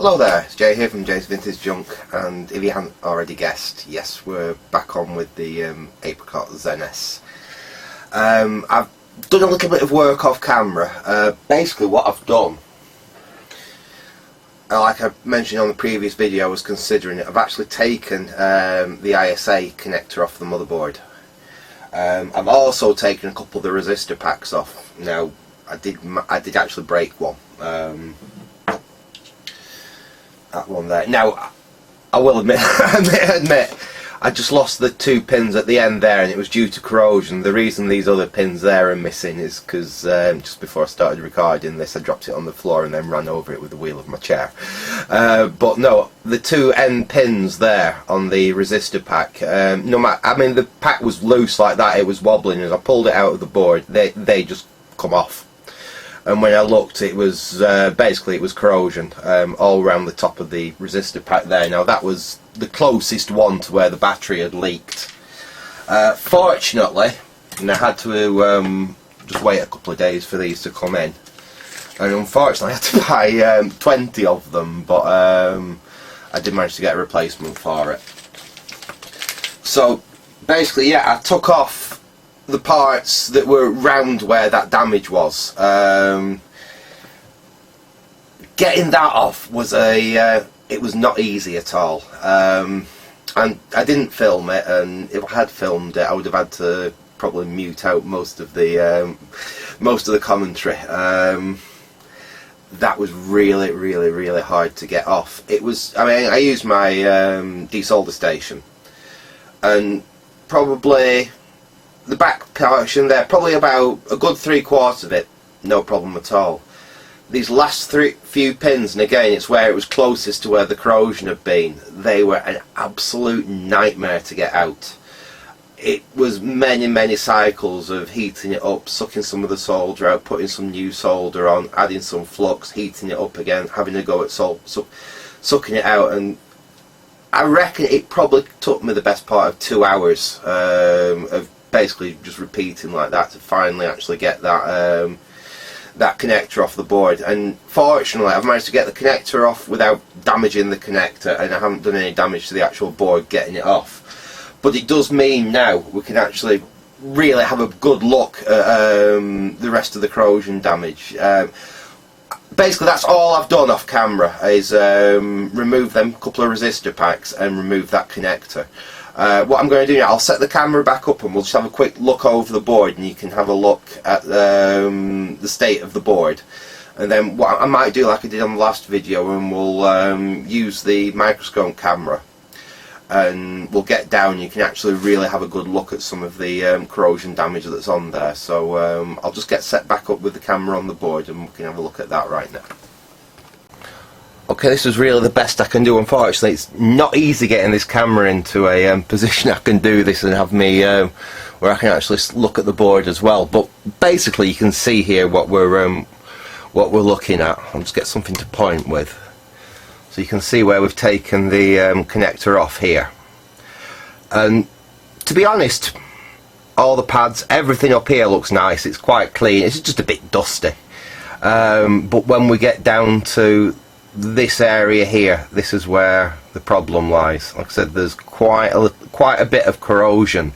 Hello there, it's Jay here from Jay's Vintage Junk, and if you haven't already guessed, yes, we're back on with the Apricot XEN-S. I've done a little bit of work off camera. Basically what I've done, like I mentioned on the previous video, I was considering it. I've actually taken the ISA connector off the motherboard. I've also taken a couple of the resistor packs off. Now, I did actually break one. That one there. Now, I will admit, I just lost the two pins at the end there, and it was due to corrosion. The reason these other pins there are missing is because just before I started recording this, I dropped it on the floor and then ran over it with the wheel of my chair. But no, the two end pins there on the resistor pack, no matter, I mean, the pack was loose like that, it was wobbling. As I pulled it out of the board, they just come off. And when I looked, it was basically it was corrosion all around the top of the resistor pack there. Now that was the closest one to where the battery had leaked. Fortunately, and I had to just wait a couple of days for these to come in. And unfortunately, I had to buy 20 of them, but I did manage to get a replacement for it. So basically, yeah, I took off the parts that were round where that damage was. Getting that off was it was not easy at all, and I didn't film it, and if I had filmed it I would have had to probably mute out most of the commentary. That was really hard to get off. It was, I mean, I used my desolder station, and probably the back portion there, probably about a good 3/4 of it, no problem at all. These last few pins, and again it's where it was closest to where the corrosion had been, they were an absolute nightmare to get out. It was many cycles of heating it up, sucking some of the solder out, putting some new solder on, adding some flux, heating it up again, having a go at sucking it out, and I reckon it probably took me the best part of 2 hours of basically just repeating like that to finally actually get that that connector off the board. And fortunately I've managed to get the connector off without damaging the connector, and I haven't done any damage to the actual board getting it off. But it does mean now we can actually really have a good look at the rest of the corrosion damage. Basically that's all I've done off camera, is remove them couple of resistor packs and remove that connector. What I'm going to do now, I'll set the camera back up and we'll just have a quick look over the board, and you can have a look at the state of the board. And then what I might do, like I did on the last video, and we'll use the microscope camera and we'll get down, you can actually really have a good look at some of the corrosion damage that's on there. So I'll just get set back up with the camera on the board and we can have a look at that right now. Okay, this is really the best I can do. Unfortunately, it's not easy getting this camera into a position I can do this and have me where I can actually look at the board as well. But basically, you can see here what we're looking at. I'll just get something to point with, so you can see where we've taken the connector off here. And to be honest, all the pads, everything up here looks nice. It's quite clean. It's just a bit dusty. But when we get down to this area here, this is where the problem lies. Like I said, there's quite a bit of corrosion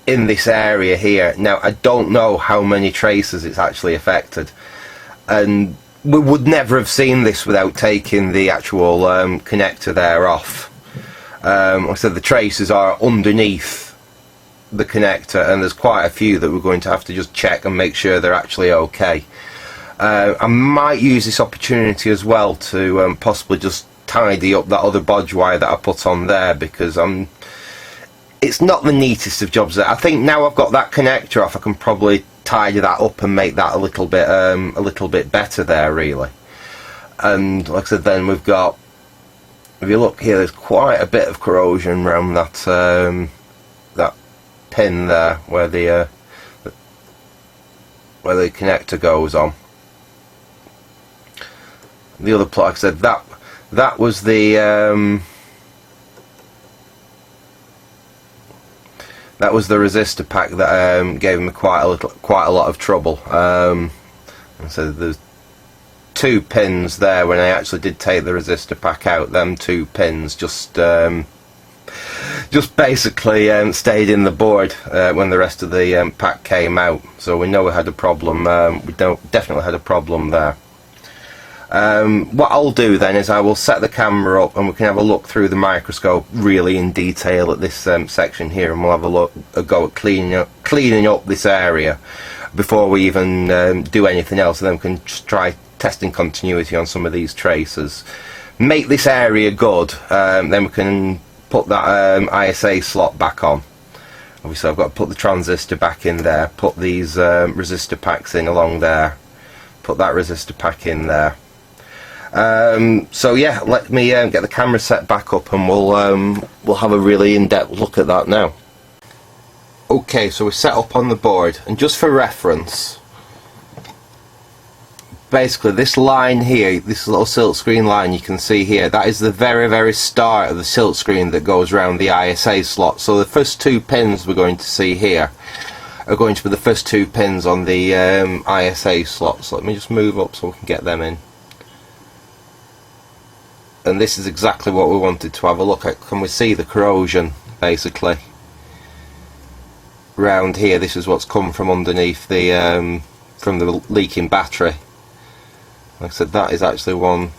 in this area here. Now I don't know how many traces it's actually affected, and we would never have seen this without taking the actual connector there off. Like I said, the traces are underneath the connector, and there's quite a few that we're going to have to just check and make sure they're actually okay. I might use this opportunity as well to possibly just tidy up that other bodge wire that I put on there, because it's not the neatest of jobs. I think now I've got that connector off, I can probably tidy that up and make that a little bit better there, really. And like I said, then we've got, if you look here, there's quite a bit of corrosion around that that pin there where the connector goes on. The other plug, like I said, that was the resistor pack that gave me quite a lot of trouble. And so there's 2 pins there, when I actually did take the resistor pack out, them 2 pins just basically stayed in the board when the rest of the pack came out. So we know we had a problem. We definitely had a problem there. What I'll do then is I will set the camera up and we can have a look through the microscope really in detail at this section here, and we'll have a go at cleaning up this area before we even do anything else, and then we can just try testing continuity on some of these traces. Make this area good, then we can put that ISA slot back on. Obviously I've got to put the transistor back in there, put these resistor packs in along there, put that resistor pack in there. So yeah, let me get the camera set back up and we'll have a really in-depth look at that now. Okay, so we're set up on the board, and just for reference, basically this line here, this little silk screen line you can see here, that is the very start of the silk screen that goes around the ISA slot. So the first 2 pins we're going to see here are going to be the first 2 pins on the ISA slot. So let me just move up so we can get them in. And this is exactly what we wanted to have a look at. Can we see the corrosion basically round here? This is what's come from underneath the from the leaking battery. Like I said, that is actually one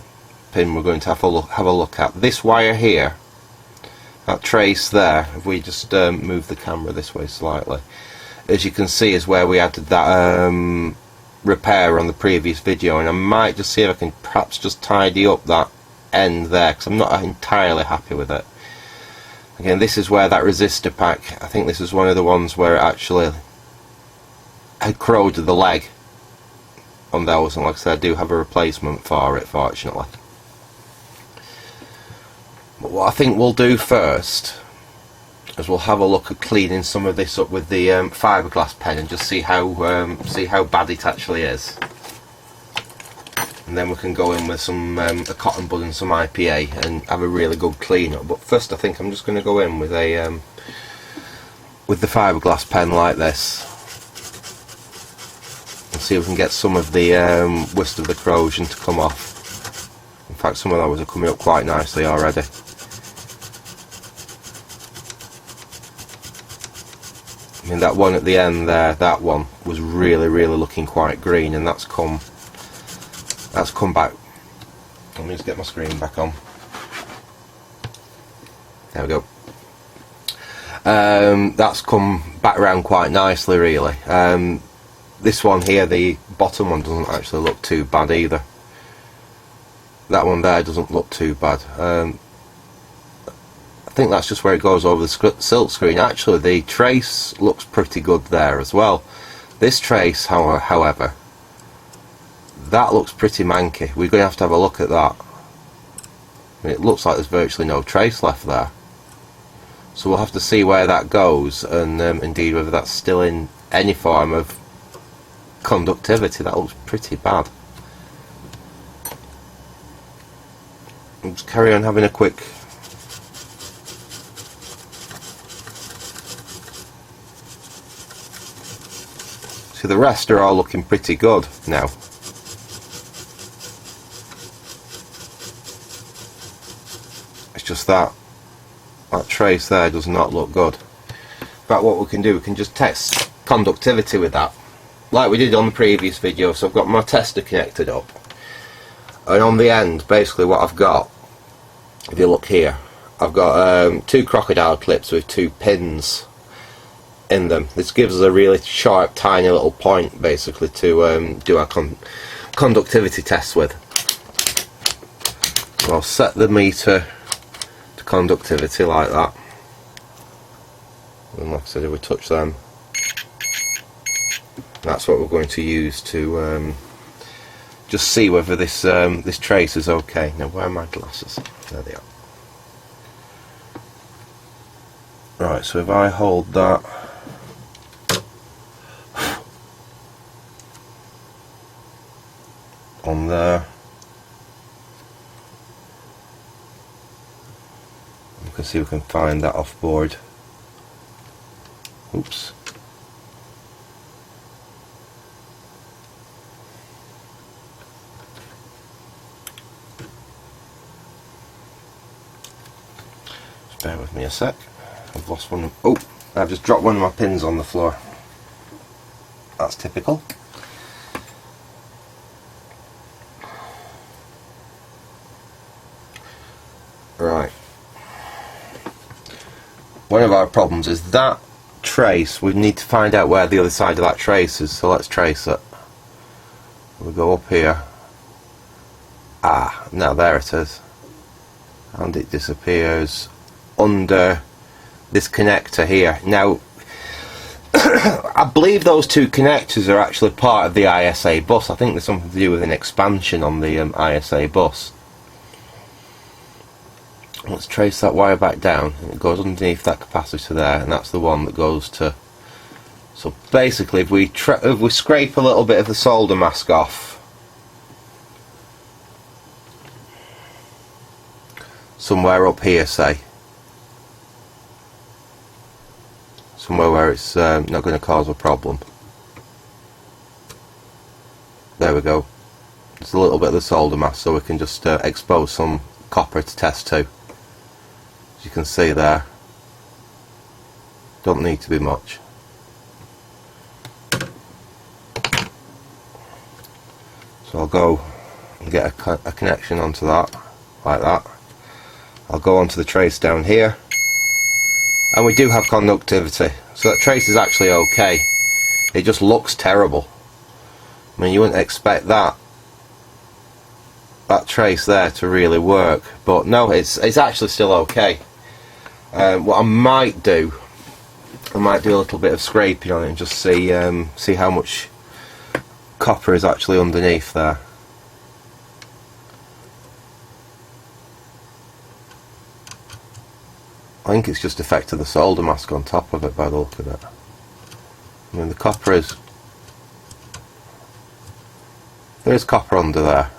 pin we're going to have a look at. This wire here, that trace there, if we just move the camera this way slightly, as you can see is where we added that repair on the previous video, and I might just see if I can perhaps just tidy up that end there, because I'm not entirely happy with it. Again, this is where that resistor pack, I think this is one of the ones where it actually had corroded the leg on those, and like I said, I do have a replacement for it, fortunately. But what I think we'll do first is we'll have a look at cleaning some of this up with the fiberglass pen and just see how bad it actually is. And then we can go in with some a cotton bud and some IPA and have a really good clean up. But first I think I'm just going to go in with a with the fiberglass pen like this and see if we can get some of the worst of the corrosion to come off. In fact, some of those are coming up quite nicely already. I mean, that one at the end there, that one was really looking quite green, and that's come back. Let me just get my screen back on. There we go. That's come back around quite nicely, really. This one here, the bottom one, doesn't actually look too bad either. That one there doesn't look too bad. I think that's just where it goes over the silk screen. Actually, the trace looks pretty good there as well. This trace, however, that looks pretty manky. We're going to have a look at that. It looks like there's virtually no trace left there. So we'll have to see where that goes, and indeed whether that's still in any form of conductivity. That looks pretty bad. I'll just carry on having a quick see. The rest are all looking pretty good now. It's just that trace there does not look good. But what we can do, we can just test conductivity with that, like we did on the previous video. So I've got my tester connected up, and on the end, basically what I've got, if you look here, I've got 2 crocodile clips with 2 pins in them. This gives us a really sharp, tiny little point, basically, to do our conductivity tests with. So I'll set the meter to conductivity like that, and like I said, if we touch them, that's what we're going to use to just see whether this this trace is okay. Now, where are my glasses? There they are. Right, so if I hold that on there, you can see we can find that off board. Oops. Bear with me a sec. I've lost one. Oh, I've just dropped one of my pins on the floor. That's typical. Right. One of our problems is that trace. We need to find out where the other side of that trace is, so let's trace it. We'll go up here. Ah, now there it is. And it disappears under this connector here. Now, I believe those two connectors are actually part of the ISA bus. I think there's something to do with an expansion on the ISA bus. Let's trace that wire back down, and it goes underneath that capacitor there, and that's the one that goes to. So basically, if we scrape a little bit of the solder mask off, somewhere up here, say, somewhere where it's not going to cause a problem. There we go. Just a little bit of the solder mask, so we can just expose some copper to test to. As you can see there, don't need to be much. So I'll go and get a connection onto that, like that. I'll go onto the trace down here, and we do have conductivity, so that trace is actually okay. It just looks terrible. I mean, you wouldn't expect that trace there to really work, but no, it's actually still okay. What I might do a little bit of scraping on it and just see how much copper is actually underneath there. I think it's just affected the solder mask on top of it by the look of it. I mean, the copper is... there is copper under there.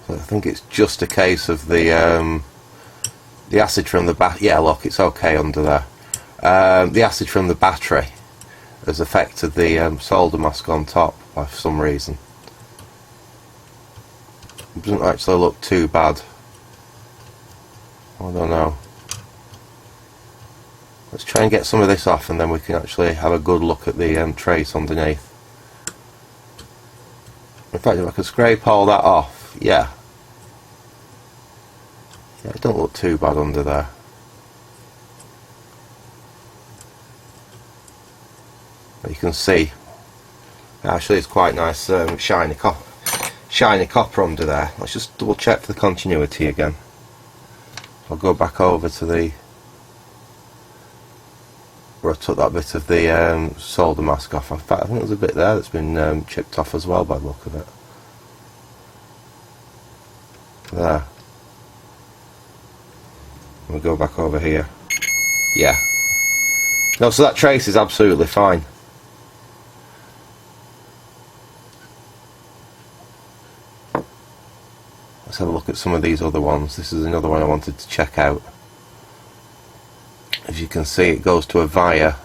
So I think it's just a case of the acid from the yeah, look, it's okay under there. The acid from the battery has affected the solder mask on top by some reason. It doesn't actually look too bad. I don't know. Let's try and get some of this off, and then we can actually have a good look at the trace underneath. In fact, if I could scrape all that off, yeah, it don't look too bad under there. But you can see, actually it's quite nice shiny copper under there. Let's just double check for the continuity again. I'll go back over to the where I took that bit of the solder mask off. In fact, I think there's a bit there that's been chipped off as well by the look of it. There. We'll go back over here. Yeah. No, so that trace is absolutely fine. Let's have a look at some of these other ones. This is another one I wanted to check out. As you can see, it goes to a via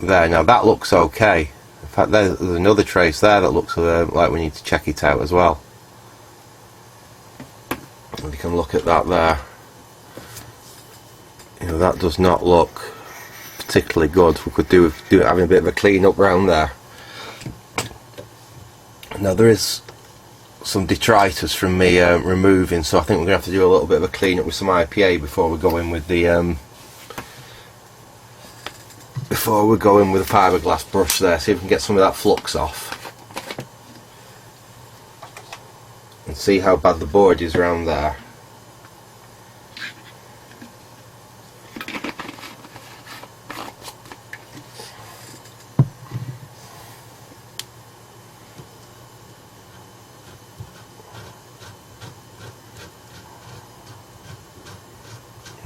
there. Now that looks okay. In fact, there's another trace there that looks like we need to check it out as well. And you can look at that there. You know, that does not look particularly good. We could do with having a bit of a clean up round there. Now there is some detritus from me removing, so I think we're going to have to do a little bit of a clean up with some IPA before we go in with the fiberglass brush there. See if we can get some of that flux off and see how bad the board is around there.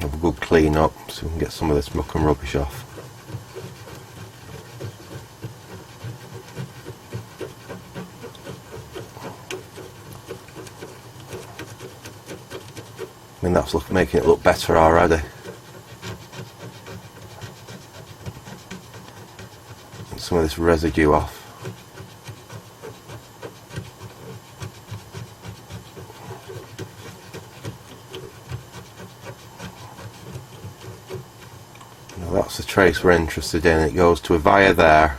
Have a good clean up so we can get some of this muck and rubbish off. I mean, that's making it look better already. Get some of this residue off. trace we're interested in. It goes to a via there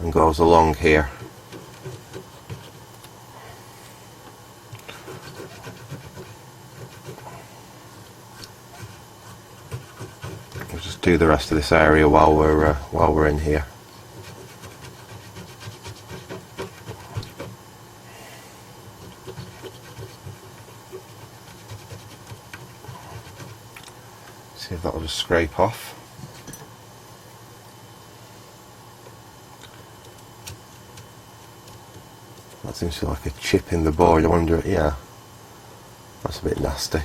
and goes along here. We'll just do the rest of this area while we're in here. See if that'll just scrape off. That seems to be like a chip in the board. I wonder, yeah, that's a bit nasty.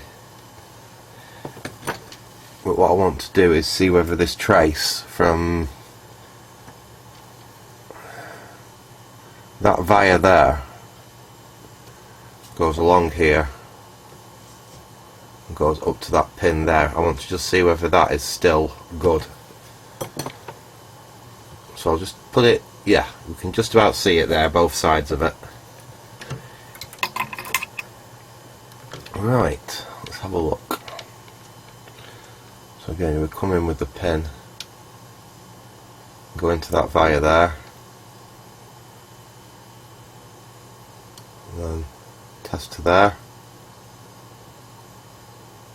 But what I want to do is see whether this trace from that via there goes along here and goes up to that pin there. I want to just see whether that is still good. So I'll just put it, yeah, we can just about see it there, both sides of it. Right, let's have a look. So again, we come in with the pin, go into that via there, and then test to there.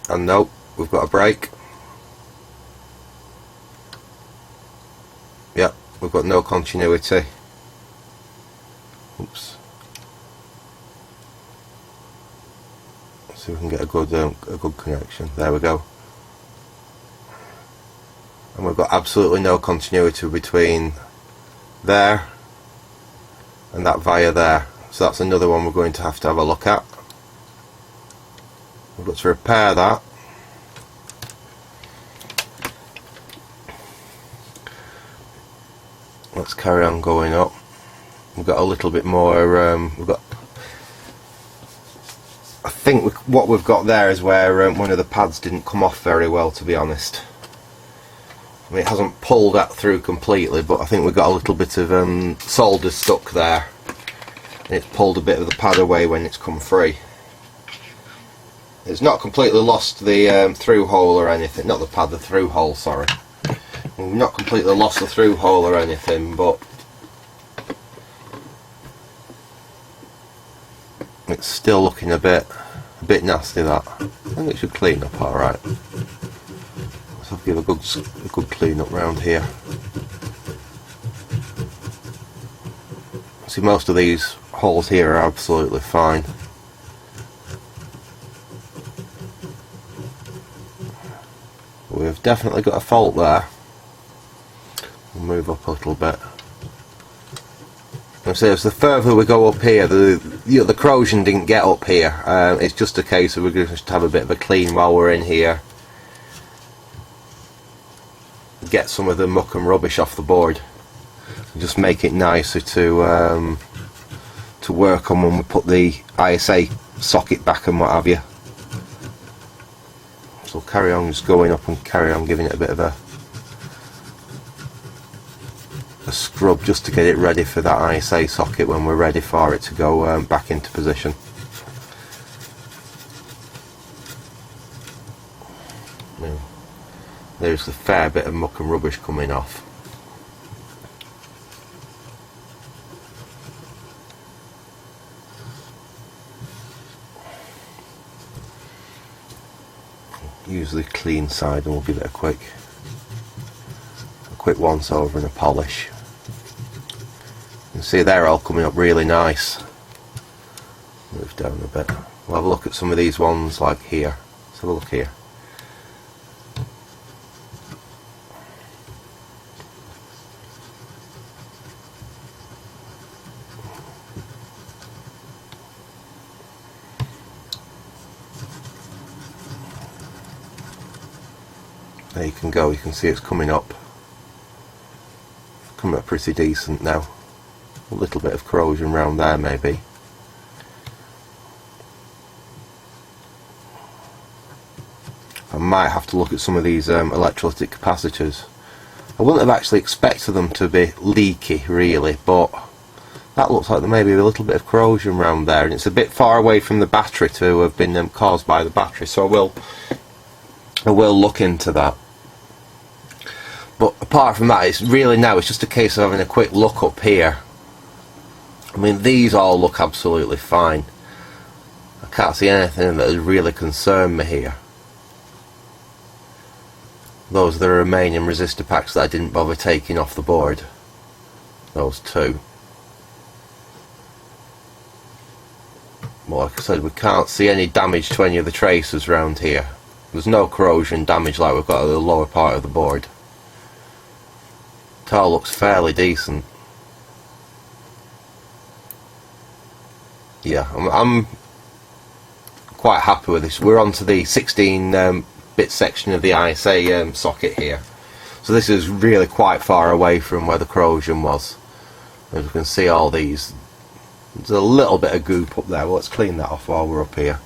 And nope, we've got a break. Yep, we've got no continuity. Oops. Let's see if we can get a good connection. There we go. And we've got absolutely no continuity between there and that via there. So that's another one we're going to have a look at. We've got to repair that. Let's carry on going up. We've got a little bit more. I think what we've got there is where one of the pads didn't come off very well, to be honest. I mean, it hasn't pulled that through completely, but I think we've got a little bit of solder stuck there, and it's pulled a bit of the pad away when it's come free. It's not completely lost the through hole or anything, not the pad, the through hole, sorry. We've not completely lost the through hole or anything, but it's still looking a bit nasty, that. I think it should clean up alright. Let's give a good clean up round here. See, most of these holes here are absolutely fine. We've definitely got a fault there. We'll move up a little bit. So as the further we go up here, the corrosion didn't get up here. It's just a case of we're going to have a bit of a clean while we're in here. Get some of the muck and rubbish off the board. And just make it nicer to work on when we put the ISA socket back and what have you. So we'll carry on just going up and carry on giving it a bit of a scrub just to get it ready for that ISA socket when we're ready for it to go back into position. Now, there's a fair bit of muck and rubbish coming off. Use the clean side and we'll give it a quick once over and a polish. You can see they're all coming up really nice. Move down a bit. We'll have a look at some of these ones like here. Let's have a look here. There you can go, you can see it's coming up pretty decent now. A little bit of corrosion around there maybe. I might have to look at some of these electrolytic capacitors. I wouldn't have actually expected them to be leaky really, but that looks like there may be a little bit of corrosion around there, and it's a bit far away from the battery to have been caused by the battery, so I will look into that. But apart from that, it's really now it's just a case of having a quick look up here. I mean, these all look absolutely fine. I can't see anything that has really concerned me here. Those are the remaining resistor packs that I didn't bother taking off the board. Those two. Well, like I said, we can't see any damage to any of the traces around here. There's no corrosion damage like we've got at the lower part of the board. It all looks fairly decent. Yeah, I'm quite happy with this. We're on to the 16-bit section of the ISA socket here. So this is really quite far away from where the corrosion was. As you can see, all these, there's a little bit of goop up there. Well, let's clean that off while we're up here.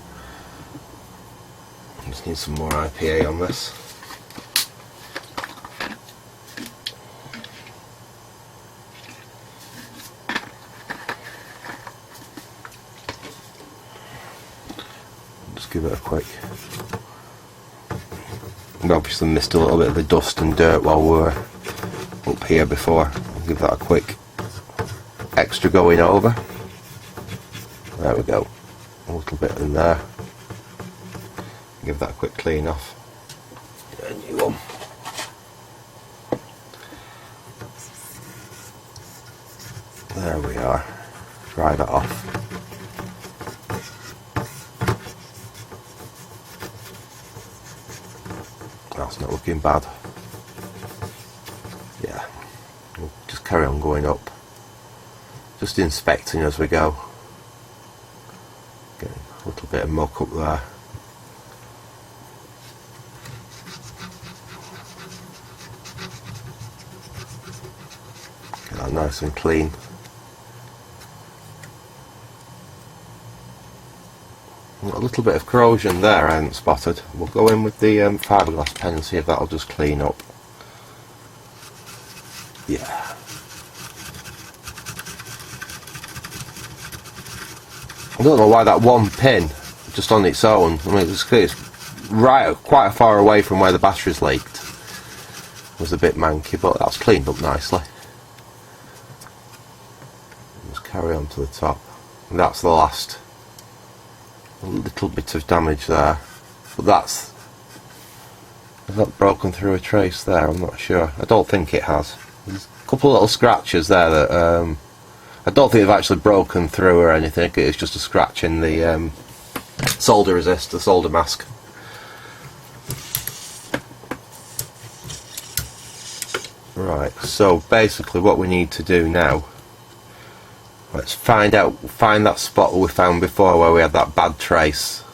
Just need some more IPA on this. Just give it a quick. We obviously missed a little bit of the dust and dirt while we were up here before. I'll give that a quick extra going over. There we go. A little bit in there. Give that a quick clean off. Get a new one. There we are. Dry that off. That's not looking bad. Yeah. We'll just carry on going up. Just inspecting as we go. Getting a little bit of muck up there. Get that nice and clean. A little bit of corrosion there I hadn't spotted. We'll go in with the fiberglass pen and see if that'll just clean up. Yeah. I don't know why that one pin, just on its own, I mean it's right quite far away from where the batteries leaked, was a bit manky, but that's cleaned up nicely. Just carry on to the top. And that's the last. A little bit of damage there, but that's not broken through a trace there. I'm not sure. I don't think it has. There's a couple of little scratches there that I don't think they've actually broken through or anything. It's just a scratch in the solder resist, the solder mask. Right. So basically, what we need to do now. Let's find that spot we found before where we had that bad trace.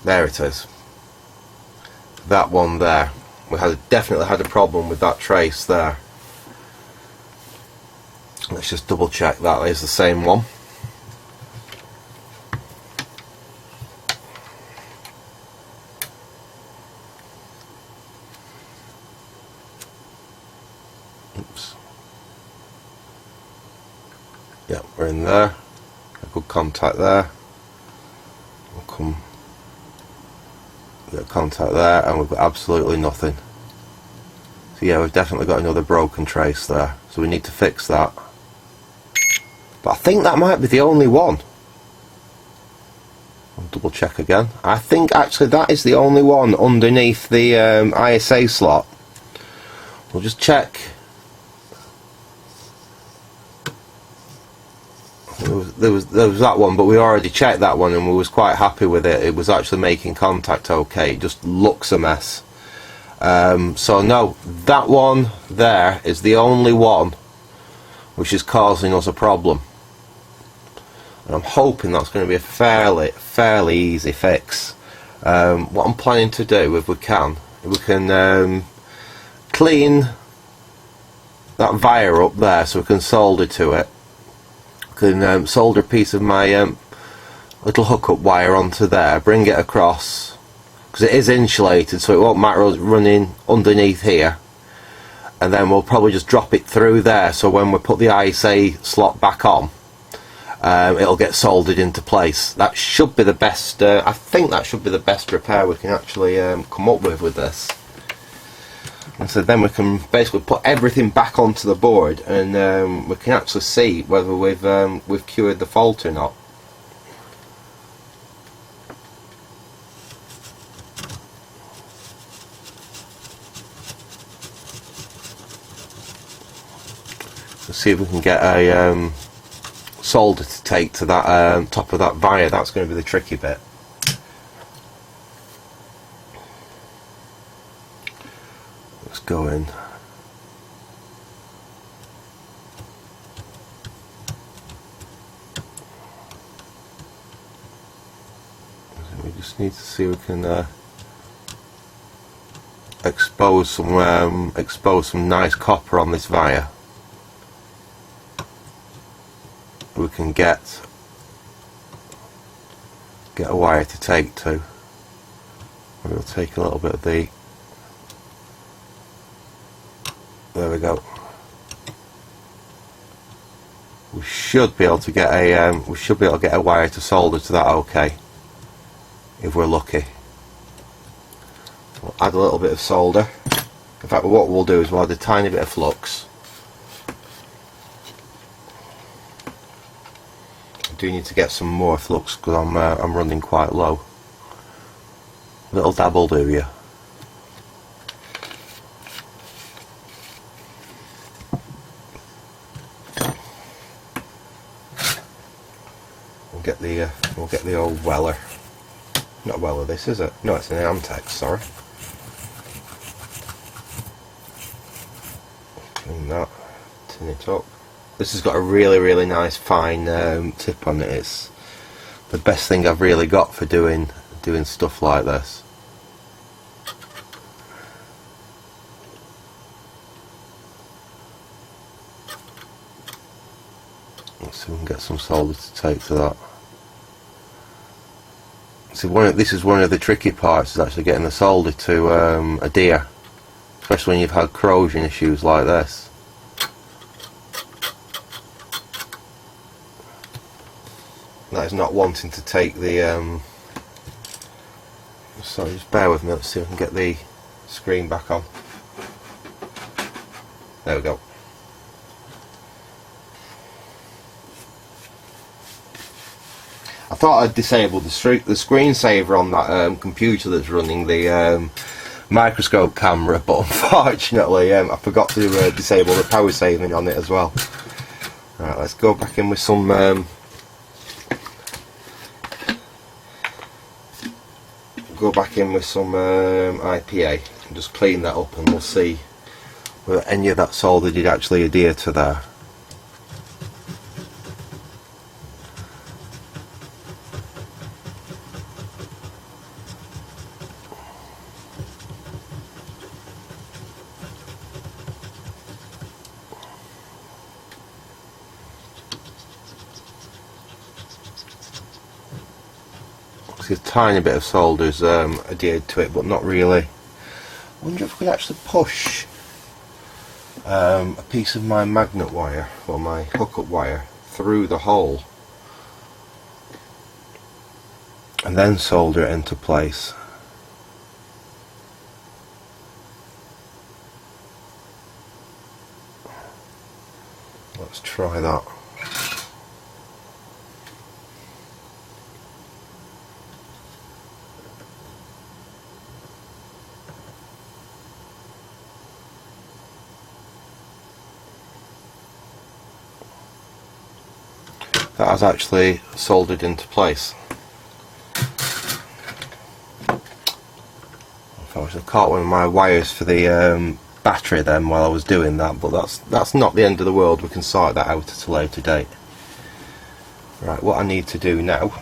There it is. That one there. We definitely had a problem with that trace there. Let's just double check that is the same one. Oops. Yeah, we're in there. A good contact there. We'll come. Get contact there, and we've got absolutely nothing. So yeah, we've definitely got another broken trace there. So we need to fix that. But I think that might be the only one. I'll double check again. I think actually that is the only one underneath the ISA slot. We'll just check. There was that one, but we already checked that one and we was quite happy with it. It was actually making contact okay. It just looks a mess. So no, that one there is the only one which is causing us a problem. And I'm hoping that's going to be a fairly easy fix. What I'm planning to do, if we can clean that wire up there so we can solder to it. Can solder a piece of my little hookup wire onto there, bring it across, because it is insulated so it won't matter us running underneath here, and then we'll probably just drop it through there, so when we put the ISA slot back on, it'll get soldered into place. That should be the best, I think that should be the best repair we can actually come up with this. And so then we can basically put everything back onto the board, and we can actually see whether we've cured the fault or not. Let's see if we can get a solder to take to that top of that wire. That's going to be the tricky bit. Let's go in. We just need to see if we can expose some nice copper on this wire. We can get a wire to take to. We'll take a little bit of the. There we go. We should be able to get a wire to solder to that. Okay, if we're lucky. We'll add a little bit of solder. In fact, what we'll do is we'll add a tiny bit of flux. I do need to get some more flux because I'm running quite low. A little dab will do you. We'll get the old Weller. Not Weller, this is it? No, it's an Amtex. Sorry. Clean that. Tin it up. This has got a really nice fine tip on it. It's the best thing I've really got for doing stuff like this. Let's see if we can get some solder to take to that. See, this is one of the tricky parts, is actually getting the solder to adhere, especially when you've had corrosion issues like this. That is not wanting to take the sorry, just bear with me. Let's see if I can get the screen back on. There we go. I thought I'd disable the screensaver on that computer that's running the microscope camera, but unfortunately I forgot to disable the power saving on it as well. Right, let's go back in with some IPA and just clean that up, and we'll see whether any of that solder did actually adhere to there. A tiny bit of solder's adhered to it, but not really. I wonder if we could actually push a piece of my magnet wire, or my hookup wire, through the hole and then solder it into place. Let's try that. That has actually soldered into place. I should have caught one of my wires for the battery then while I was doing that, but that's not the end of the world. We can sort that out at a later date. Right, what I need to do now,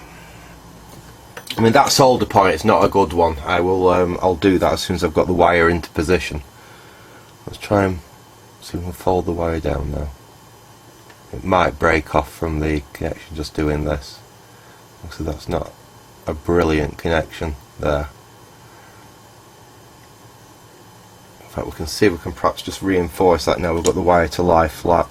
I mean, that solder point is not a good one. I'll do that as soon as I've got the wire into position. Let's try and see if we can fold the wire down now. It might break off from the connection just doing this. So that's not a brilliant connection there. fact, we can see if we can perhaps just reinforce that now we've got the wire to lie flat.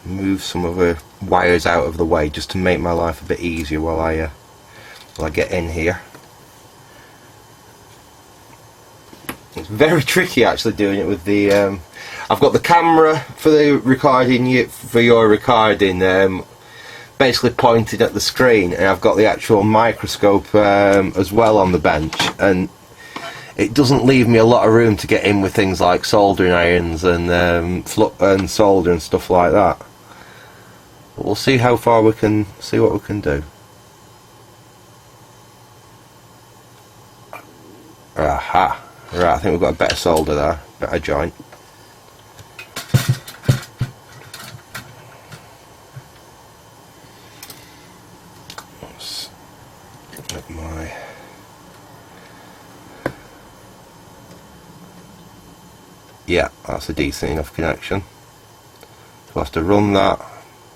Move some of the wires out of the way just to make my life a bit easier while I get in here. It's very tricky actually doing it with the I've got the camera for the recording, for your recording, basically pointed at the screen, and I've got the actual microscope as well on the bench, and it doesn't leave me a lot of room to get in with things like soldering irons and solder and stuff like that. But we'll see how far we can see what we can do. Aha! Right, I think we've got a better solder there, better joint. Let's get my... Yeah, that's a decent enough connection. So I have to run that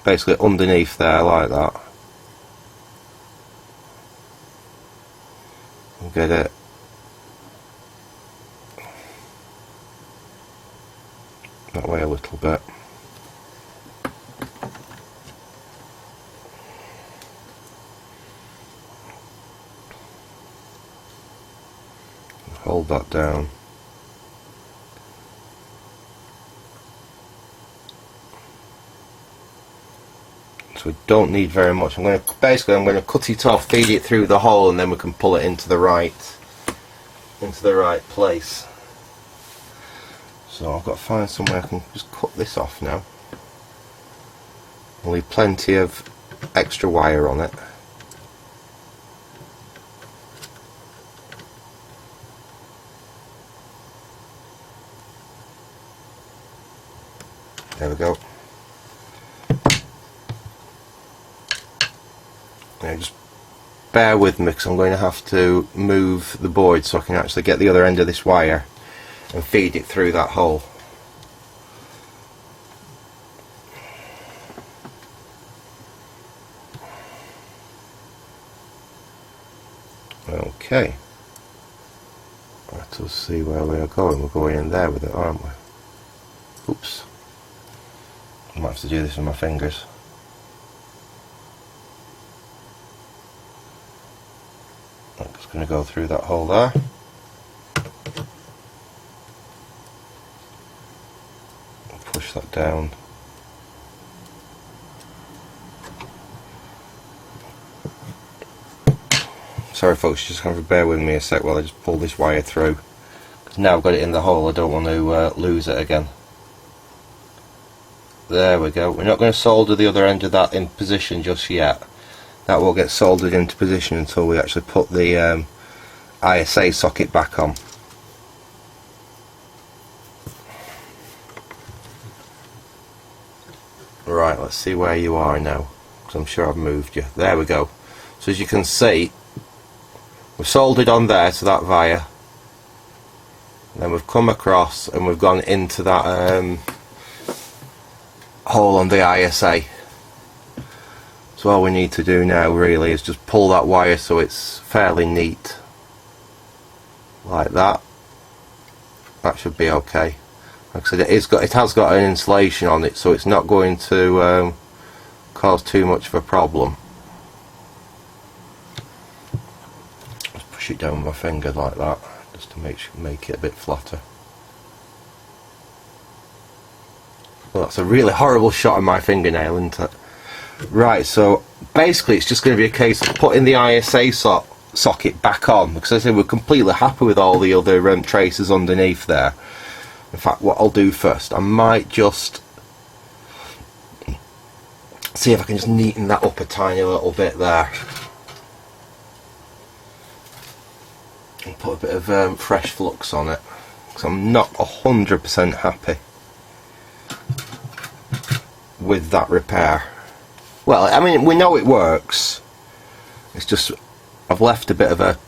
basically underneath there like that. And get it that way a little bit. Hold that down. So we don't need very much. I'm going to cut it off, feed it through the hole, and then we can pull it into the right place. So I've got to find somewhere I can just cut this off now. I'll leave plenty of extra wire on it. There we go. Now just bear with me, because I'm going to have to move the board so I can actually get the other end of this wire and feed it through that hole. Okay. Let us see where we are going. We're going in there with it, aren't we? Oops. I might have to do this with my fingers. I'm just going to go through that hole there. Push that down. Sorry folks, just have to bear with me a sec while I just pull this wire through. Because now I've got it in the hole, I don't want to lose it again. There we go. We're not going to solder the other end of that in position just yet. That will get soldered into position until we actually put the ISA socket back on. Right, let's see where you are now, because I'm sure I've moved you. There we go. So as you can see, we've soldered on there to that via, then we've come across and we've gone into that hole on the ISA. So all we need to do now really is just pull that wire so it's fairly neat, like that. That should be okay. Like I said, it has got an insulation on it, so it's not going to cause too much of a problem. Just push it down with my finger like that, just to make it a bit flatter. Well, that's a really horrible shot of my fingernail, isn't it? Right, so basically it's just going to be a case of putting the ISA socket back on, because as I said, we're completely happy with all the other traces underneath there. In fact, what I'll do first, I might just see if I can just neaten that up a tiny little bit there. And put a bit of fresh flux on it, because I'm not 100% happy with that repair. Well, I mean, we know it works. It's just I've left a bit of a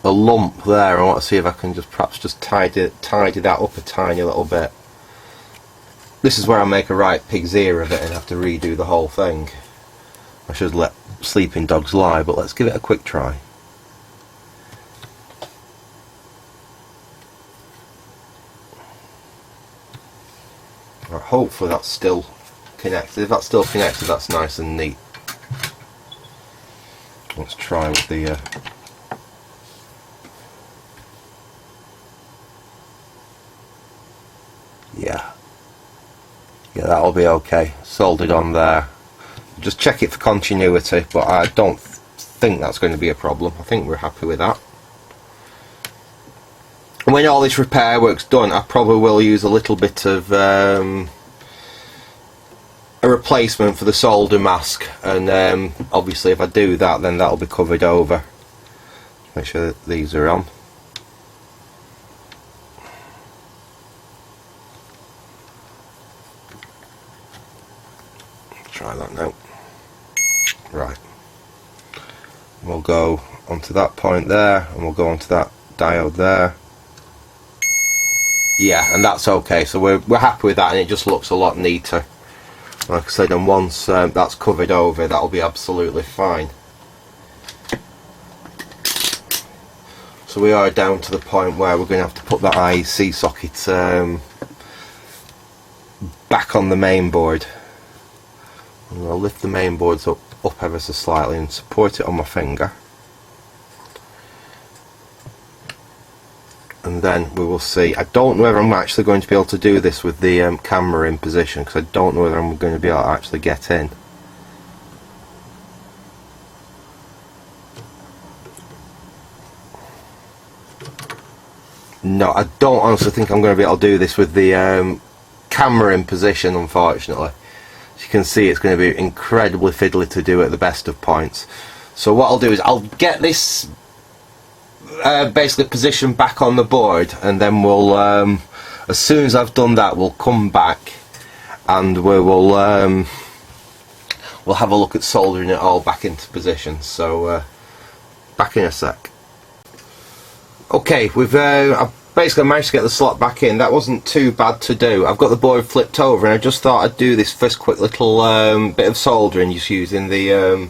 lump there. I want to see if I can just perhaps just tidy that up a tiny little bit. This is where I make a right pig's ear of it and have to redo the whole thing. I should let sleeping dogs lie, but let's give it a quick try. Right, hopefully that's still connected. If that's still connected, that's nice and neat. Let's try with the yeah, that'll be okay. Soldered on there. Just check it for continuity, but I don't think that's going to be a problem. I think we're happy with that. When all this repair work's done, I probably will use a little bit of a replacement for the solder mask, and obviously if I do that, then that'll be covered over. Make sure that these are on. Try that now. Right. We'll go onto that point there, and we'll go onto that diode there. Yeah, and that's okay. So we're happy with that, and it just looks a lot neater. Like I said, and once that's covered over, that'll be absolutely fine. So we are down to the point where we're going to have to put that IEC socket back on the main board. I'm going to lift the main boards up ever so slightly and support it on my finger. And then we will see. I don't know whether I'm actually going to be able to do this with the camera in position, because I don't know whether I'm going to be able to actually get in. No, I don't honestly think I'm going to be able to do this with the camera in position, unfortunately. As you can see, it's going to be incredibly fiddly to do at the best of points. So what I'll do is I'll get this basically positioned back on the board, and then we'll as soon as I've done that, we'll come back and we'll have a look at soldering it all back into position. So back in a sec. Okay, we've I've basically managed to get the slot back in. That wasn't too bad to do. I've got the board flipped over, and I just thought I'd do this first quick little bit of soldering just using the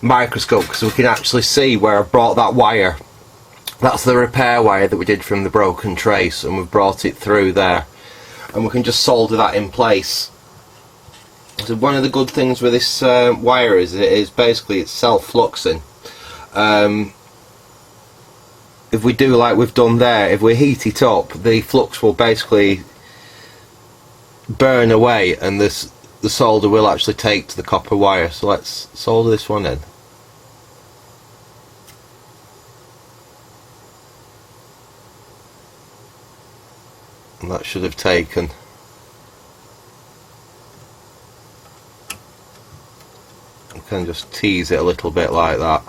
microscope, because we can actually see where I brought that wire. That's the repair wire that we did from the broken trace, and we've brought it through there, and we can just solder that in place. So one of the good things with this wire is it's self-fluxing. If we do like we've done there, if we heat it up, the flux will basically burn away, and the solder will actually take to the copper wire. So let's solder this one in. And that should have taken. We can just tease it a little bit like that.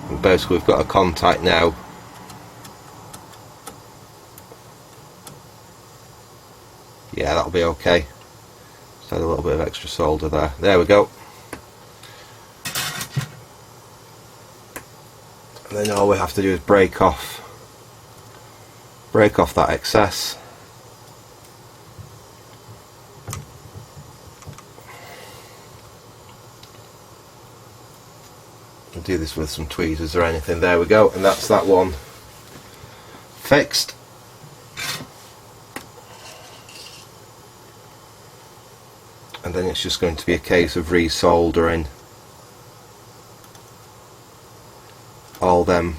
And basically we've got a contact now. Yeah, that'll be okay. Just add a little bit of extra solder there. There we go. And then all we have to do is break off that excess. We'll do this with some tweezers or anything. There we go, and that's that one fixed. And then it's just going to be a case of resoldering all them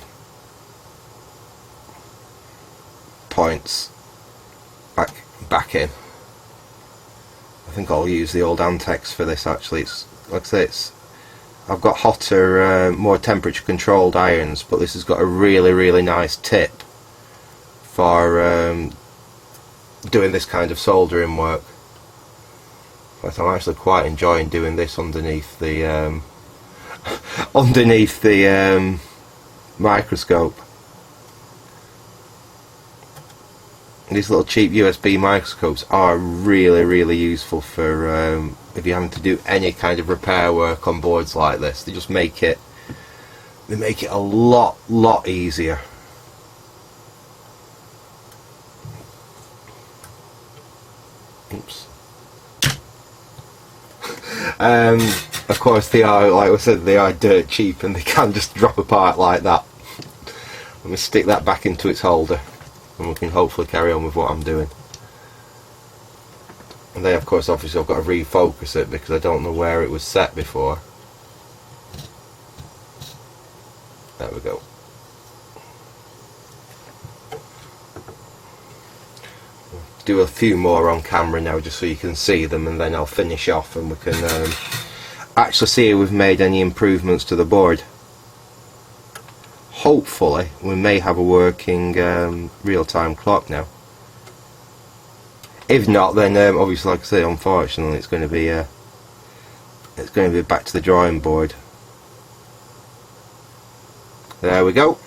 points back in. I think I'll use the old Antex for this actually. It's like I say, I've got hotter, more temperature controlled irons, but this has got a really nice tip for doing this kind of soldering work. But I'm actually quite enjoying doing this underneath the microscope. These little cheap USB microscopes are really useful for if you're having to do any kind of repair work on boards like this. They just make it a lot easier. Oops. Of course they are, like I said, they are dirt cheap, and they can just drop apart like that. Let me stick that back into its holder, and we can hopefully carry on with what I'm doing. And then of course obviously I've got to refocus it because I don't know where it was set before. There we go. Do a few more on camera now just so you can see them, and then I'll finish off and we can actually see if we've made any improvements to the board. Hopefully we may have a working real-time clock now. If not, then obviously, like I say, unfortunately it's going to be back to the drawing board. There we go.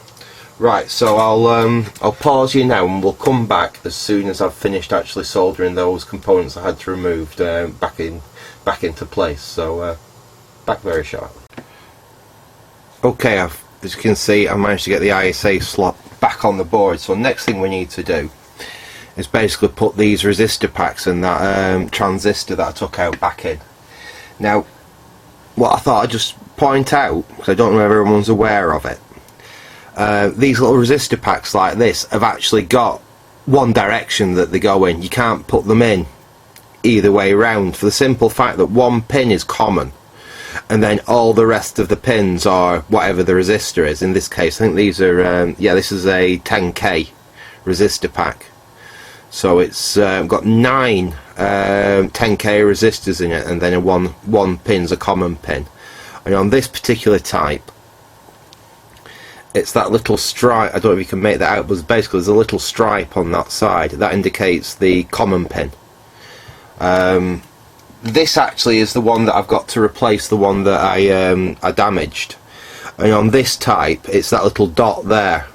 Right, so I'll pause you now and we'll come back as soon as I've finished actually soldering those components I had to remove back into place. So back very shortly. Okay, as you can see, I managed to get the ISA slot back on the board. So next thing we need to do is basically put these resistor packs and that transistor that I took out back in. Now, what I thought I'd just point out, because I don't know if everyone's aware of it, these little resistor packs like this have actually got one direction that they go in. You can't put them in either way round, for the simple fact that one pin is common and then all the rest of the pins are whatever the resistor is. In this case I think these are yeah, this is a 10k resistor pack, so it's got 9 10k resistors in it, and then one pin's a common pin. And on this particular type, it's that little stripe, I don't know if you can make that out, but basically there's a little stripe on that side that indicates the common pin. This actually is the one that I've got to replace the one that I damaged. And on this type, it's that little dot there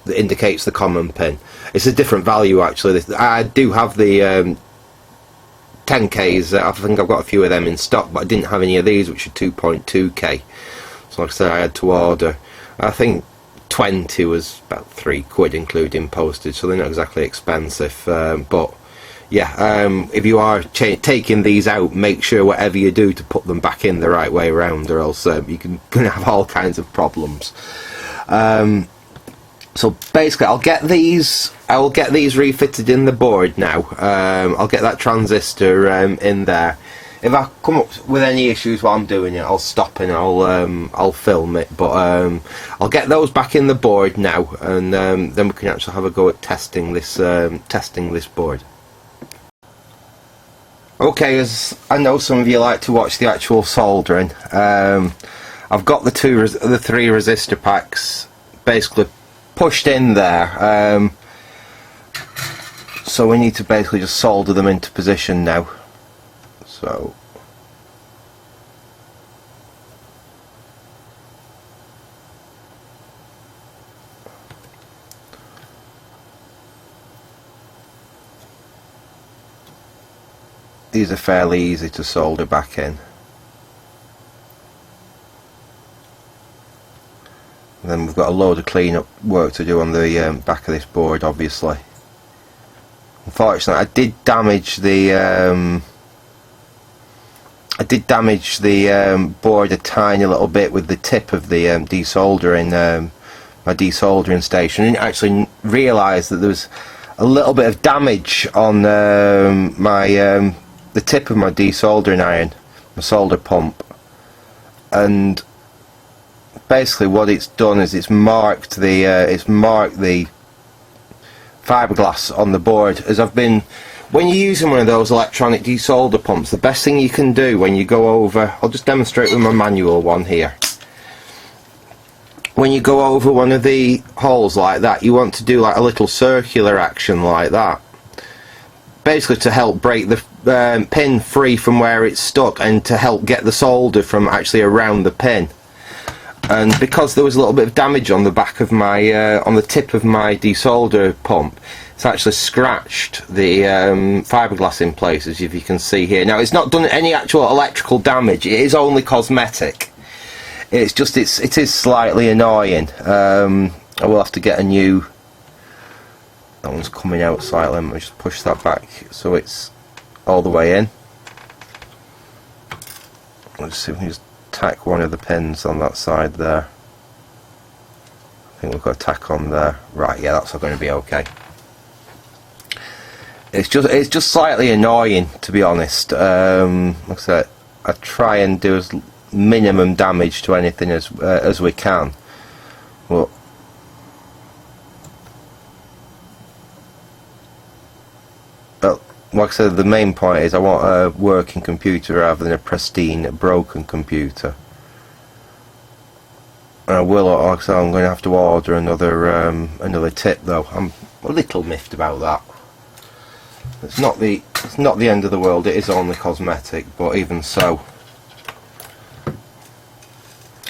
that indicates the common pin. It's a different value actually. I do have the 10Ks, I think I've got a few of them in stock, but I didn't have any of these, which are 2.2K. So like I said, I had to order. I think 20 was about £3 including postage, so they're not exactly expensive, but yeah, if you are taking these out, make sure whatever you do to put them back in the right way around, or else you can have all kinds of problems. So basically I'll get these refitted in the board now. I'll get that transistor in there. If I come up with any issues while I'm doing it, I'll stop and I'll film it. But I'll get those back in the board now, and then we can actually have a go at testing this board. Okay, as I know some of you like to watch the actual soldering, I've got the 3 resistor packs basically pushed in there. So we need to basically just solder them into position now. So these are fairly easy to solder back in. And then we've got a load of clean-up work to do on the back of this board, obviously. Unfortunately, I did damage the board a tiny little bit with the tip of the desoldering, my desoldering station. I didn't actually realise that there was a little bit of damage on the tip of my desoldering iron, my solder pump, and basically what it's done is it's marked the fiberglass on the board. When you're using one of those electronic desolder pumps, the best thing you can do when you go over, I'll just demonstrate with my manual one here. When you go over one of the holes like that, you want to do like a little circular action like that, basically to help break the pin free from where it's stuck and to help get the solder from actually around the pin. And because there was a little bit of damage on the back of my on the tip of my desolder pump, it's actually scratched the fiberglass in places, if you can see here. Now it's not done any actual electrical damage, it is only cosmetic. It's just it is slightly annoying. I will have to get a new, that one's coming out slightly. Let me just push that back so it's all the way in. Let's see if we can just tack one of the pins on that side there. I think we've got a tack on there. Right, yeah, that's going to be okay. it's just slightly annoying, to be honest. Like I said, I try and do as minimum damage to anything as we can. Well, like I said, the main point is I want a working computer rather than a pristine, broken computer. And I will, like I said, I'm going to have to order another tip though. I'm a little miffed about that. It's not the end of the world. It is only cosmetic, but even so,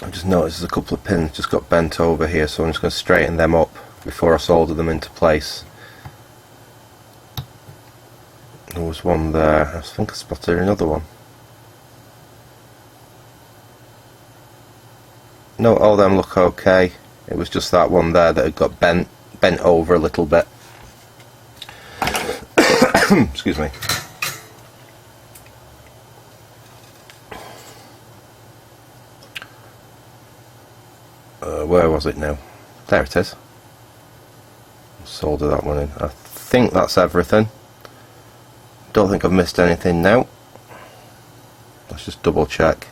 I just noticed there's a couple of pins just got bent over here, so I'm just going to straighten them up before I solder them into place. There was one there. I think I spotted another one. No, all them look okay. It was just that one there that had got bent over a little bit. Excuse me. Where was it now? There it is. Solder that one in. I think that's everything. Don't think I've missed anything now. Let's just double check.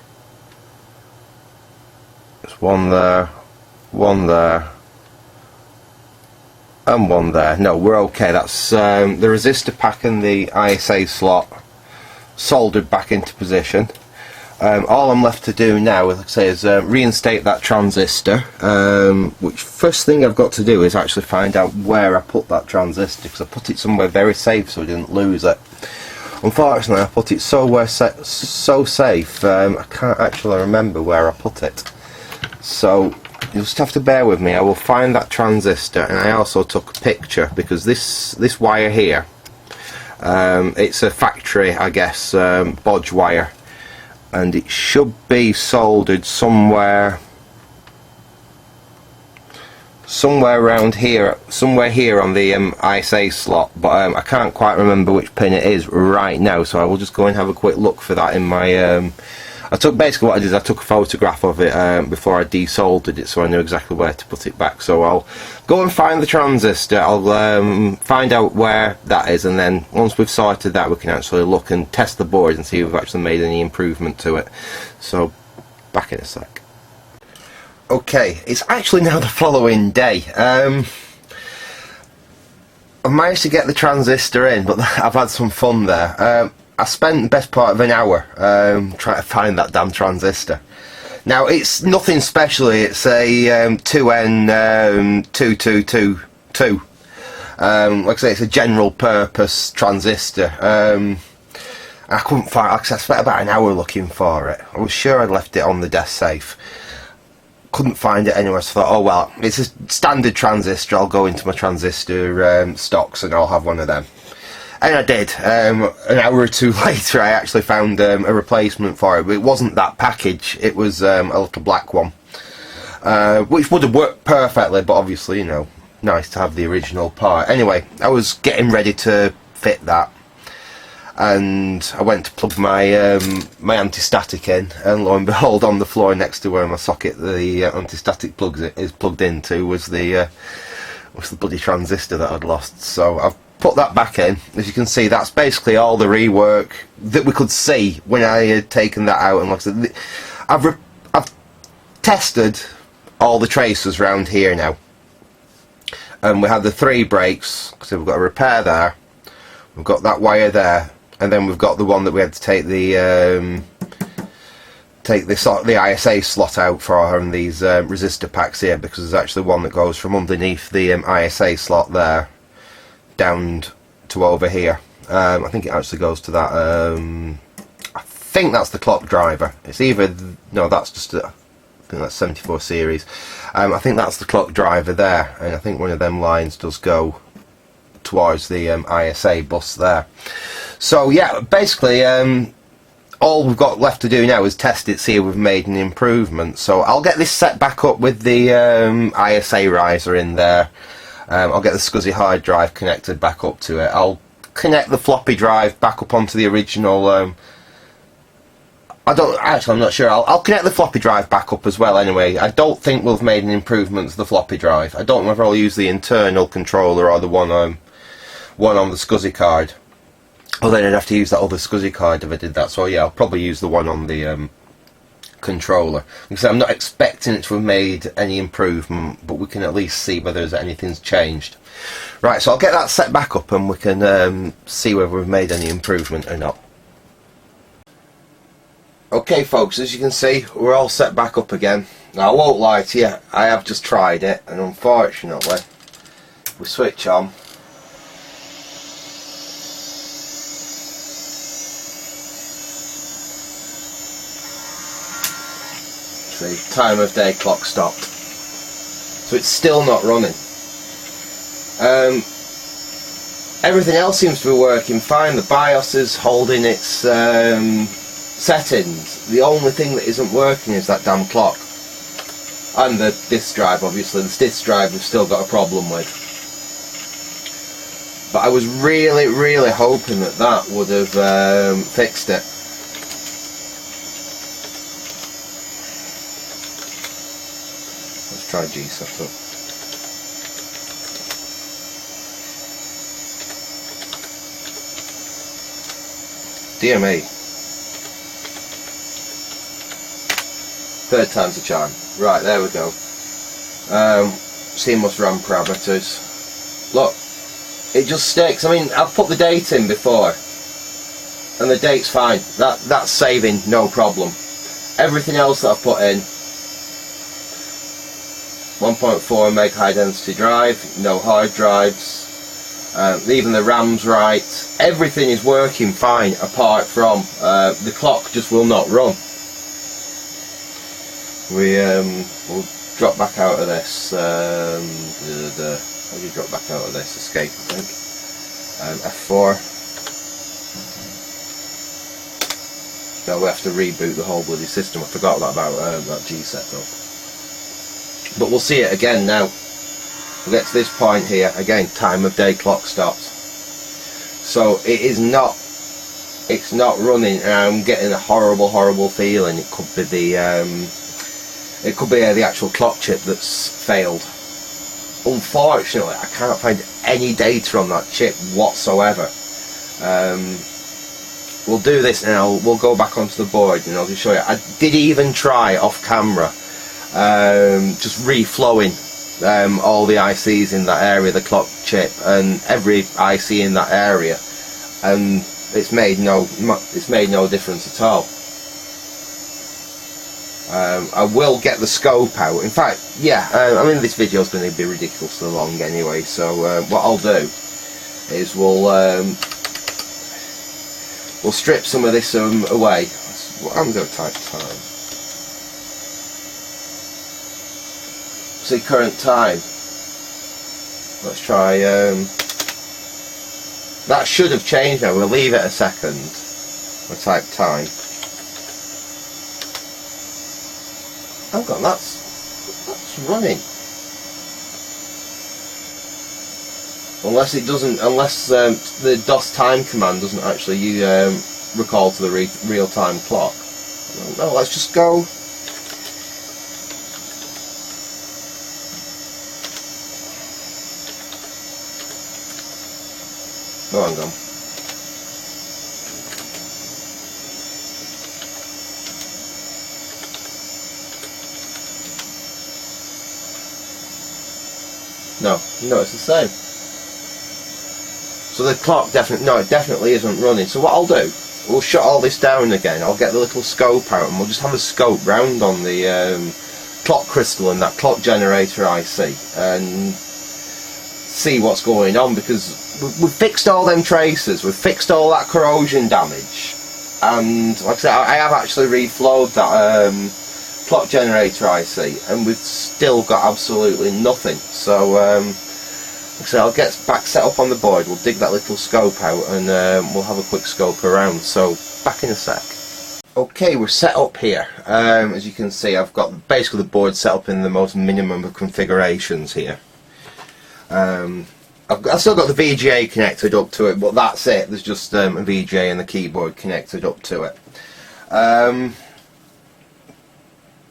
There's one there, and one there. No, we're okay. That's the resistor pack and the ISA slot soldered back into position. All I'm left to do now, like I say, is reinstate that transistor. Which first thing I've got to do is actually find out where I put that transistor, because I put it somewhere very safe so I didn't lose it. Unfortunately, I put it so safe I can't actually remember where I put it. So you'll just have to bear with me. I will find that transistor, and I also took a picture because this wire here, it's a factory, I guess, bodge wire, and it should be soldered somewhere around here, somewhere here on the ISA slot, but I can't quite remember which pin it is right now, so I will just go and have a quick look for that in my basically what I did is I took a photograph of it before I desoldered it, so I knew exactly where to put it back. So I'll go and find the transistor, I'll find out where that is, and then once we've sorted that we can actually look and test the board and see if we've actually made any improvement to it. So back in a sec. Okay, it's actually now the following day. I've managed to get the transistor in, but I've had some fun there. I spent the best part of an hour trying to find that damn transistor. Now, it's nothing special, it's a 2N2222. Like I say, it's a general purpose transistor. I couldn't find it, like I spent about an hour looking for it. I was sure I'd left it on the desk safe. Couldn't find it anywhere, so I thought, oh well, it's a standard transistor, I'll go into my transistor stocks and I'll have one of them. And I did. An hour or two later I actually found a replacement for it, but it wasn't that package, it was a little black one, which would have worked perfectly, but obviously, you know, nice to have the original part. Anyway, I was getting ready to fit that, and I went to plug my my anti-static in, and lo and behold, on the floor next to where my socket the anti-static is plugged into was the bloody transistor that I'd lost. So I've put that back in. As you can see, that's basically all the rework that we could see when I had taken that out. And like I said, I've tested all the tracers around here now, and we have the 3 breaks. So we've got a repair there, we've got that wire there, and then we've got the one that we had to take the ISA slot out for, and these resistor packs here, because there's actually one that goes from underneath the ISA slot there down to over here. I think it actually goes to that, I think that's the clock driver. It's either, no, that's just I think that's 74 series. I think that's the clock driver there, and I think one of them lines does go towards the ISA bus there. So yeah, basically all we've got left to do now is test it, see if we've made an improvement. So I'll get this set back up with the ISA riser in there. I'll get the SCSI hard drive connected back up to it. I'll connect the floppy drive back up onto the original. I'm not sure. I'll connect the floppy drive back up as well anyway. I don't think we've made an improvement to the floppy drive. I don't know whether I'll use the internal controller or the one on the SCSI card. Oh, then I'd have to use that other SCSI card if I did that. So yeah, I'll probably use the one on the controller. Because I'm not expecting it to have made any improvement, but we can at least see whether anything's changed. Right, so I'll get that set back up and we can see whether we've made any improvement or not. Okay folks, as you can see, we're all set back up again. Now I won't lie to you, I have just tried it, and unfortunately we switch on. See, time of day clock stopped. So it's still not running. Everything else seems to be working fine. The BIOS is holding its settings. The only thing that isn't working is that damn clock. And the disk drive, obviously. The disk drive we've still got a problem with. But I was really, really hoping that that would have fixed it. Let's try G setup. Dear me. Third time's the charm. Right, there we go. Seamless RAM parameters. Look, it just sticks. I mean, I've put the date in before, and the date's fine. That's saving, no problem. Everything else that I've put in, 1.4 meg high density drive, no hard drives. Even the RAM's right. Everything is working fine apart from the clock just will not run. We'll drop back out of this. How do you drop back out of this? Escape, I think. F4. No, we have to reboot the whole bloody system. I forgot about that G setup. But we'll see it again now. We'll get to this point here again. Time of day clock stopped. So it is not. It's not running, and I'm getting a horrible feeling. It could be the actual clock chip that's failed. Unfortunately, I can't find any data on that chip whatsoever. We'll do this now. We'll go back onto the board and I'll just show you. I did even try off camera, just reflowing all the ICs in that area, the clock chip, and every IC in that area, and it's made no difference at all. I will get the scope out. In fact, yeah, I mean this video is going to be ridiculously long anyway, so what I'll do is we'll strip some of this away. I'm going to type time. See current time. Let's try. That should have changed now. We'll leave it a second. We'll type time. Hang on, that's running. Unless it doesn't, unless the DOS time command doesn't actually recall to the real-time clock. No, let's just go. Oh, hang on. No, it's the same. So the clock definitely isn't running. So what I'll do, we'll shut all this down again. I'll get the little scope out and we'll just have a scope round on the clock crystal and that clock generator IC and see what's going on, because we've fixed all them traces, we've fixed all that corrosion damage, and like I said, I have actually reflowed that clock generator IC, and we've still got absolutely nothing. So like I said, I'll get back set up on the board, we'll dig that little scope out, and we'll have a quick scope around. So back in a sec. Okay, we're set up here. As you can see, I've got basically the board set up in the most minimum of configurations here. I've still got the VGA connected up to it, but that's it. There's just a VGA and the keyboard connected up to it.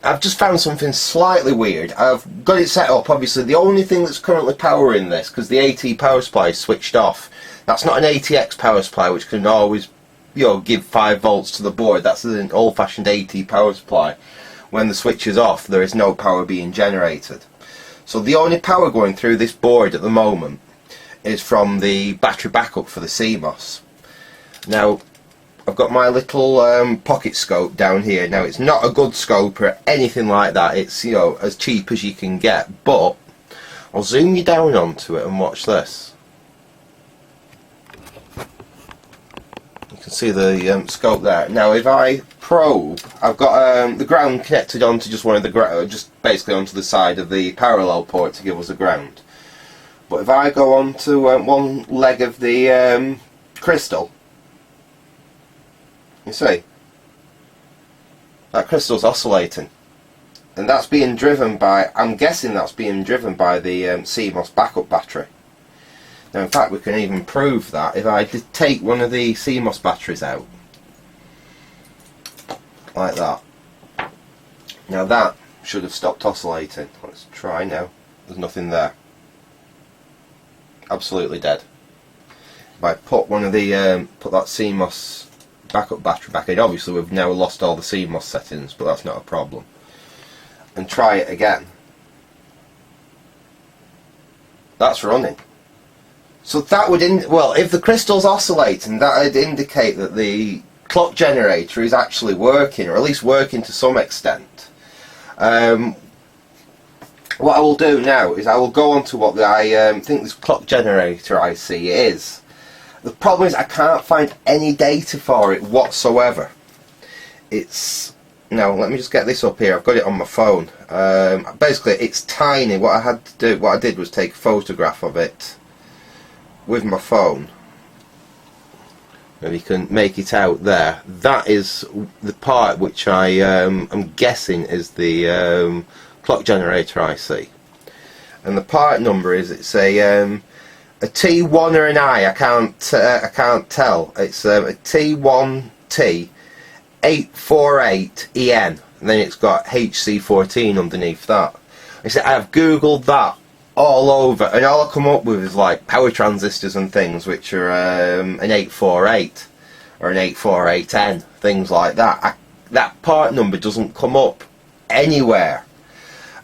I've just found something slightly weird. I've got it set up, obviously the only thing that's currently powering this, because the AT power supply is switched off. That's not an ATX power supply which can always, you know, give 5 volts to the board. That's an old-fashioned AT power supply. When the switch is off, there is no power being generated. So the only power going through this board at the moment is from the battery backup for the CMOS. Now, I've got my little pocket scope down here. Now, it's not a good scope or anything like that. It's, you know, as cheap as you can get. But I'll zoom you down onto it and watch this. You can see the scope there. Now, if I probe, I've got the ground connected onto just one of the just basically onto the side of the parallel port to give us a ground. But if I go onto one leg of the crystal, you see, that crystal's oscillating, and that's being driven by, I'm guessing that's being driven by the CMOS backup battery. Now, in fact, we can even prove that if I did take one of the CMOS batteries out, like that. Now that should have stopped oscillating. Let's try now. There's nothing there. Absolutely dead. If I put one of the put that CMOS backup battery back in, obviously we've now lost all the CMOS settings, but that's not a problem. And try it again. That's running. So that would well, if the crystal's oscillating, that would indicate that the clock generator is actually working, or at least working to some extent. What I will do now is I will go on to what I think this clock generator IC is. The problem is I can't find any data for it whatsoever. It's, now let me just get this up here. I've got it on my phone. Basically, it's tiny. What I did was take a photograph of it with my phone. Maybe you can make it out there. That is the part which I am guessing is the clock generator IC, and the part number is, it's a T1 or an I can't tell. It's a T1T 848EN, and then it's got HC14 underneath that. I said I've googled that all over, and all I come up with is like power transistors and things which are an 848 or an 848N, things like that. That part number doesn't come up anywhere.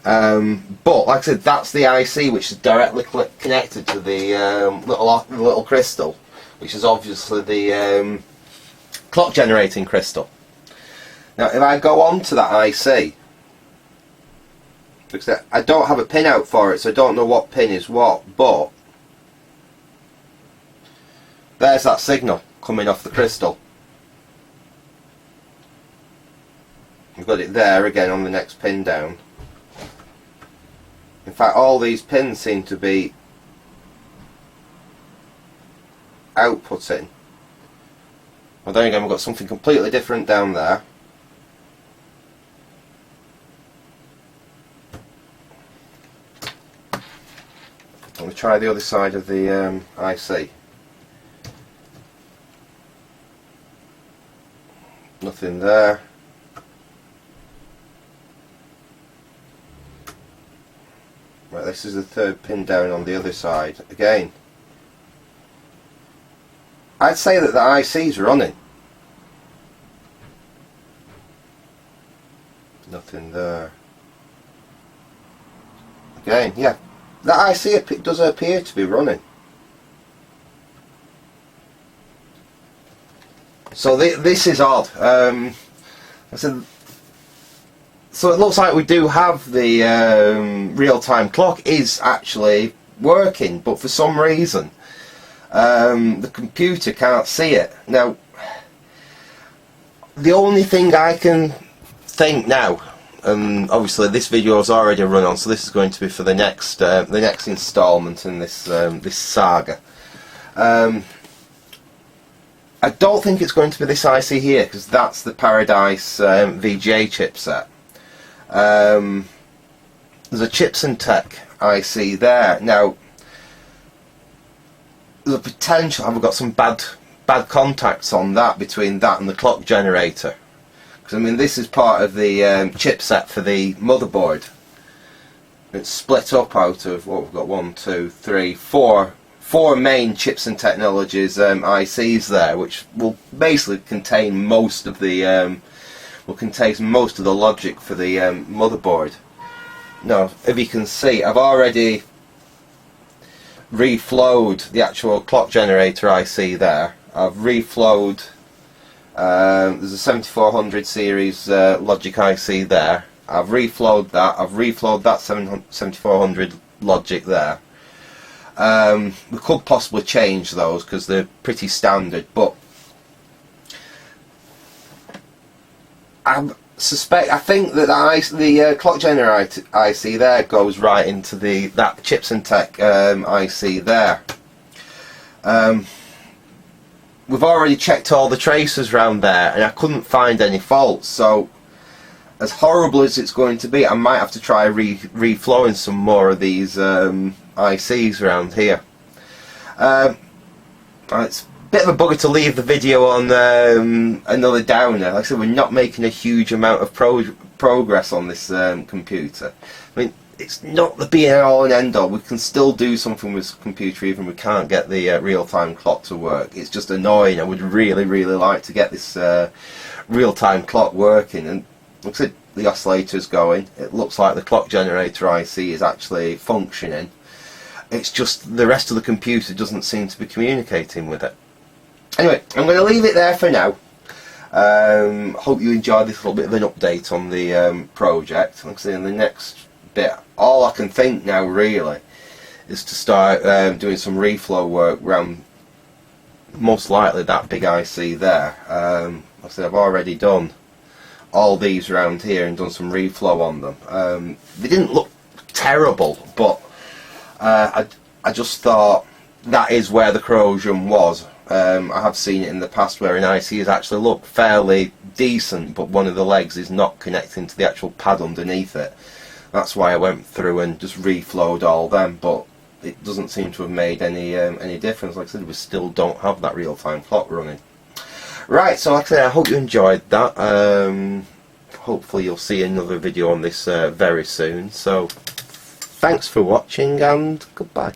But like I said, that's the IC which is directly connected to the little crystal, which is obviously the clock generating crystal. Now if I go on to that IC, because I don't have a pin out for it, so I don't know what pin is what, but there's that signal coming off the crystal. We've got it there again on the next pin down. In fact, all these pins seem to be outputting. Well, then again, we've got something completely different down there. Let me try the other side of the IC. Nothing there. Right, this is the third pin down on the other side. Again, I'd say that the IC's running. Nothing there. Again, yeah, that IC does appear to be running. So this is odd. I said, so it looks like we do have the real-time clock is actually working, but for some reason the computer can't see it. Now, the only thing I can think now, and obviously this video is already run on, so this is going to be for the next instalment in this this saga. I don't think it's going to be this IC here, because that's the Paradise VGA chipset. There's a Chips and Tech IC there. Now, the potential, I've got some bad contacts on that, between that and the clock generator, Because I mean, this is part of the chipset for the motherboard. It's split up out of what we've got: 1, 2, 3, 4 main chips and technologies ICs there, which will basically contain most of the logic for the motherboard. Now, if you can see, I've already reflowed the actual clock generator IC there. I've reflowed. There's a 7400 series logic IC there. I've reflowed that. I've reflowed that 7400 logic there. We could possibly change those because they're pretty standard, but I think that the clock generator IC there goes right into that Chips and Tech IC there. We've already checked all the tracers around there, and I couldn't find any faults. So, as horrible as it's going to be, I might have to try reflowing some more of these ICs around here. It's a bit of a bugger to leave the video on another downer. Like I said, we're not making a huge amount of progress on this computer. I mean, it's not the be all and end all. We can still do something with this computer even if we can't get the real-time clock to work. It's just annoying. I would really like to get this real-time clock working. And like I said, the oscillator's going. It looks like the clock generator IC is actually functioning. It's just the rest of the computer doesn't seem to be communicating with it. Anyway, I'm going to leave it there for now. Hope you enjoyed this little bit of an update on the project. Like I say, in the next bit, all I can think now really is to start doing some reflow work around most likely that big IC there. Like I said, I've already done all these around here and done some reflow on them. They didn't look terrible, but I just thought that is where the corrosion was. I have seen it in the past where an IC has actually looked fairly decent, but one of the legs is not connecting to the actual pad underneath it. That's why I went through and just reflowed all them, but it doesn't seem to have made any difference. Like I said, we still don't have that real-time clock running. Right, so like I said, I hope you enjoyed that. Hopefully you'll see another video on this very soon. So, thanks for watching and goodbye.